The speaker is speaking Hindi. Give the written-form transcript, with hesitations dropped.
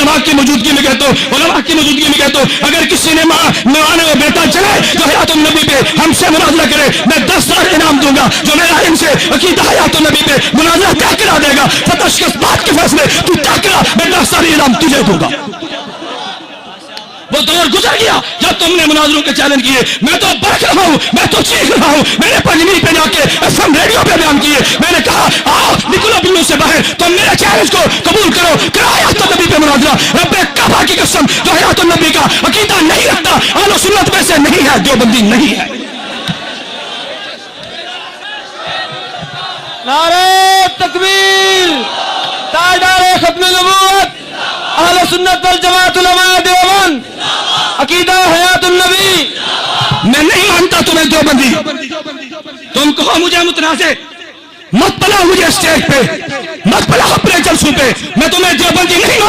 उलमा की मौजूदगी में कहता हूँ, उलमा की मौजूदगी में कहता हूँ, अगर किसी ने माने वो बेटा चले जो हयातुन नबी पे हमसे मुनाजरा करे, मैं 10,000 इनाम दूंगा। जो मेरा इनसे अकीदा हयातुन नबी पे मुनाजरा तय करा देगा, फतश बात के फैसले तू तय करा, मैं 10,000 इनाम तुझे दूंगा। वो दौर गुजर गया जब तुमने मुनाजरों के चैलेंज किए। मैं तो बरक रहा हूँ, मैं तो चीख रहा हूँ। मैंने पंजमी पे जाके FM रेडियो पे बयान किए, मैंने कहा आओ निकलो बिल्लू से बाहर, तुम मेरे चैलेंज को कबूल करो, करो हयातुन नबी पे मुनाजरा। रब्बे काबा की कसम, जो हयातुन नबी का अकीदा नहीं रखता, अहले सुन्नत में से नहीं है, देवबंदी नहीं है। नारे तकबीर, ताजदारे खत्मे नबूवत, अहले सुन्नत वल जमात उलमाए देवबंद, अकीदा हयातुन नबी। मैं नहीं मानता तुम्हें देवबंदी। तुम कहो मुझे मुतनाज़े, मत पला मुझे स्टेज पे, मत पला अपने जलसों पे, मैं तुम्हें देवबंदी नहीं मानता।